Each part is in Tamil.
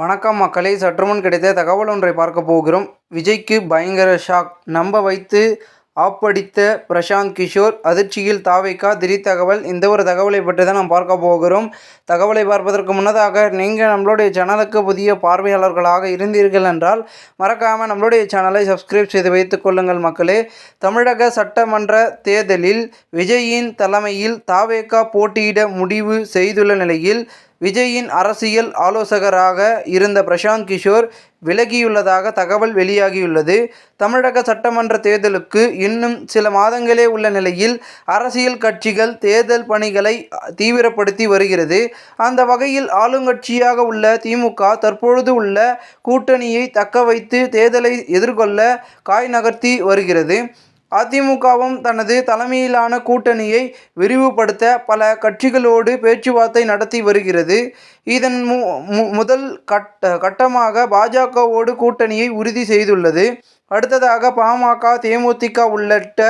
வணக்கம் மக்களே, சற்றுமுன் கிடைத்த தகவல் ஒன்றை பார்க்க போகிறோம். விஜய்க்கு பயங்கர ஷாக், நம்ப வைத்து ஆப்படித்த பிரசாந்த் கிஷோர், அதிர்ச்சியில் தாவேகா. திடீர் தகவல். இந்த ஒரு தகவலை பற்றி தான் நாம் பார்க்க போகிறோம். தகவலை பார்ப்பதற்கு முன்னதாக நீங்கள் நம்மளுடைய சேனலுக்கு புதிய பார்வையாளர்களாக இருந்தீர்கள் என்றால் மறக்காமல் நம்மளுடைய சேனலை சப்ஸ்கிரைப் செய்து வைத்துக் கொள்ளுங்கள் மக்களே. தமிழக சட்டமன்ற தேர்தலில் விஜயின் தலைமையில் தாவேகா போட்டியிட முடிவு செய்துள்ள நிலையில் விஜயின் அரசியல் ஆலோசகராக இருந்த பிரசாந்த் கிஷோர் விலகியுள்ளதாக தகவல் வெளியாகியுள்ளது. தமிழக சட்டமன்ற தேர்தலுக்கு இன்னும் சில மாதங்களே உள்ள நிலையில் அரசியல் கட்சிகள் தேர்தல் பணிகளை தீவிரப்படுத்தி வருகிறது. அந்த வகையில் ஆளுங்கட்சியாக உள்ள திமுக தற்பொழுது உள்ள கூட்டணியை தக்க வைத்து தேர்தலை எதிர்கொள்ள காய் நகர்த்தி வருகிறது. அதிமுகவும் தனது தலைமையிலான கூட்டணியை விரிவுபடுத்த பல கட்சிகளோடு பேச்சுவார்த்தை நடத்தி வருகிறது. இதன் முதல் கட்டமாக பாஜகவோடு கூட்டணியை உறுதி செய்துள்ளது. அடுத்ததாக பாமக, தேமுதிக உள்ளிட்ட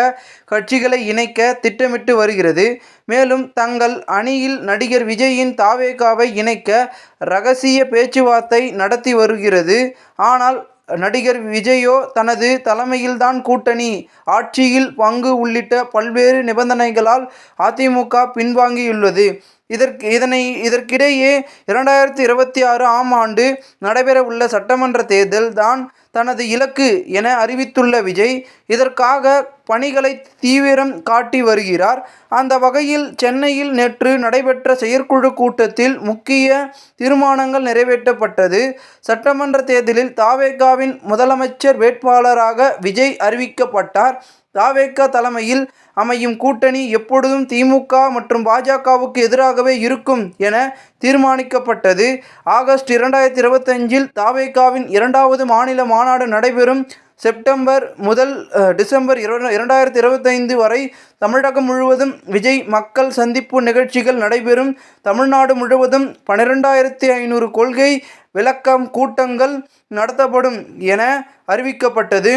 கட்சிகளை இணைக்க திட்டமிட்டு வருகிறது. மேலும் தங்கள் அணியில் நடிகர் விஜயின் தாவேகாவை இணைக்க ரகசிய பேச்சுவார்த்தை நடத்தி வருகிறது. ஆனால் நடிகர் விஜயோ தனது தலைமையில்தான் கூட்டணி, ஆட்சியில் பங்கு உள்ளிட்ட பல்வேறு நிபந்தனைகளால் அதிமுக பின்வாங்கியுள்ளது. இதற்கிடையே 2026 ஆம் ஆண்டு நடைபெறவுள்ள சட்டமன்ற தேர்தல் தான் தனது இலக்கு என அறிவித்துள்ள விஜய் இதற்காக பணிகளை தீவிரம் காட்டி வருகிறார். அந்த வகையில் சென்னையில் நேற்று நடைபெற்ற செயற்குழு கூட்டத்தில் முக்கிய தீர்மானங்கள் நிறைவேற்றப்பட்டது. சட்டமன்ற தேர்தலில் தாவேகாவின் முதலமைச்சர் வேட்பாளராக விஜய் அறிவிக்கப்பட்டார். தாவேகா தலைமையில் அமையும் கூட்டணி எப்பொழுதும் திமுக மற்றும் பாஜகவுக்கு எதிராகவே இருக்கும் என தீர்மானிக்கப்பட்டது. ஆகஸ்ட் 2025 தாவேகாவின் 2வது மாநில மாநாடு நடைபெறும். செப்டம்பர் முதல் டிசம்பர் 2025 வரை தமிழகம் முழுவதும் விஜய் மக்கள் சந்திப்பு நிகழ்ச்சிகள் நடைபெறும். தமிழ்நாடு முழுவதும் 12,500 கொள்கை விளக்கம் கூட்டங்கள் நடத்தப்படும் என அறிவிக்கப்பட்டது.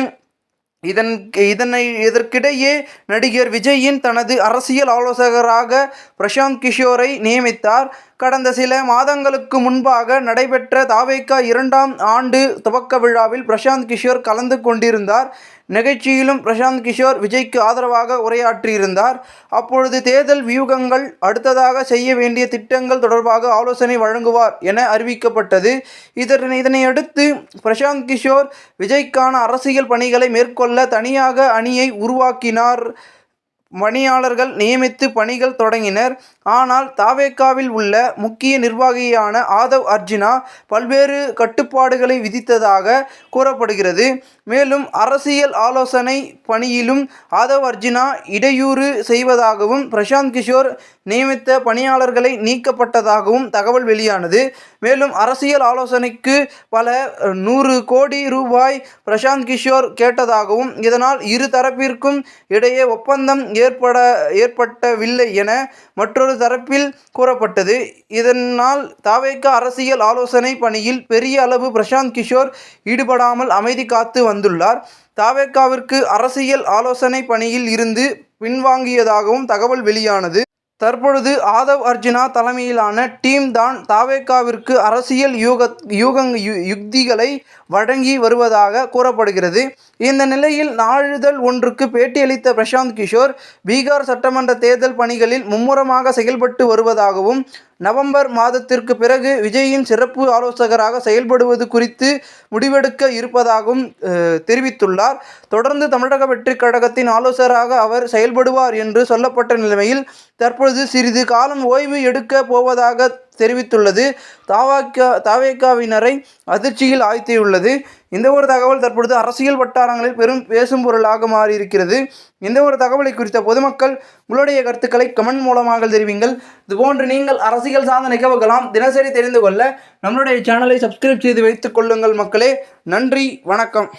இதற்கிடையே நடிகர் விஜயின் தனது அரசியல் ஆலோசகராக பிரசாந்த் கிஷோரை நியமித்தார். கடந்த சில மாதங்களுக்கு முன்பாக நடைபெற்ற தாவேகா 2ஆம் ஆண்டு துவக்க விழாவில் பிரசாந்த் கிஷோர் கலந்து கொண்டிருந்தார். நிகழ்ச்சியிலும் பிரசாந்த் கிஷோர் விஜய்க்கு ஆதரவாக உரையாற்றியிருந்தார். அப்பொழுது தேர்தல் வியூகங்கள், அடுத்ததாக செய்ய வேண்டிய திட்டங்கள் தொடர்பாக ஆலோசனை வழங்குவார் என அறிவிக்கப்பட்டது. இதனையடுத்து பிரசாந்த் கிஷோர் விஜய்க்கான அரசியல் பணிகளை மேற்கொள்ள தனியாக அணியை உருவாக்கினார். பணியாளர்கள் நியமித்து பணிகள் தொடங்கினர். ஆனால் தாவேகாவில் உள்ள முக்கிய நிர்வாகியான ஆதவ் அர்ஜுனா பல்வேறு கட்டுப்பாடுகளை விதித்ததாக கூறப்படுகிறது. மேலும் அரசியல் ஆலோசனை பணியிலும் ஆதவ் அர்ஜுனா இடையூறு செய்வதாகவும் பிரசாந்த் கிஷோர் நியமித்த பணியாளர்களை நீக்கப்பட்டதாகவும் தகவல் வெளியானது. மேலும் அரசியல் ஆலோசனைக்கு பல 100 கோடி ரூபாய் பிரசாந்த் கிஷோர் கேட்டதாகவும் இதனால் இரு தரப்பிற்கும் இடையே ஒப்பந்தம் ஏற்படவில்லை என மற்றொரு தரப்பில் கூறப்பட்டது. இதனால் தாவேகா அரசியல் ஆலோசனை பணியில் பெரிய அளவு பிரசாந்த் கிஷோர் ஈடுபடாமல் அமைதி காத்து வந்துள்ளார். தாவேகாவிற்கு அரசியல் ஆலோசனை பணியில் இருந்து பின்வாங்கியதாகவும் தகவல் வெளியானது. தற்பொழுது ஆதவ் அர்ஜுனா தலைமையிலான டீம் தான் தாவேகாவிற்கு அரசியல் யுக்திகளை வழங்கி வருவதாக கூறப்படுகிறது. இந்த நிலையில் நாளிதழ் ஒன்றுக்கு பேட்டியளித்த பிரசாந்த் கிஷோர் பீகார் சட்டமன்ற தேர்தல் பணிகளில் மும்முரமாக செயல்பட்டு வருவதாகவும் நவம்பர் மாதத்திற்கு பிறகு விஜயின் சிறப்பு ஆலோசகராக செயல்படுவது குறித்து முடிவெடுக்க இருப்பதாகவும் தெரிவித்துள்ளார். தொடர்ந்து தமிழக வெற்றிக் கழகத்தின் ஆலோசகராக அவர் செயல்படுவார் என்று சொல்லப்பட்ட நிலைமையில் தற்பொழுது சிறிது காலம் ஓய்வு எடுக்க போவதாக தெரிவித்துள்ளது. தாவேகாவினரை அதிர்ச்சியில் ஆழ்த்தியுள்ளது. இந்த ஒரு தகவல் தற்பொழுது அரசியல் வட்டாரங்களில் பெரும் பேசும் பொருளாக மாறியிருக்கிறது. இந்த ஒரு தகவலை குறித்த பொதுமக்கள் உங்களுடைய கருத்துக்களை கமெண்ட் மூலமாக தெரிவிங்கள். இதுபோன்று நீங்கள் அரசியல் சார்ந்த நிகழ்வுகளாம் தினசரி தெரிந்து கொள்ள நம்மளுடைய சேனலை சப்ஸ்கிரைப் செய்து வைத்துக் கொள்ளுங்கள் மக்களே. நன்றி, வணக்கம்.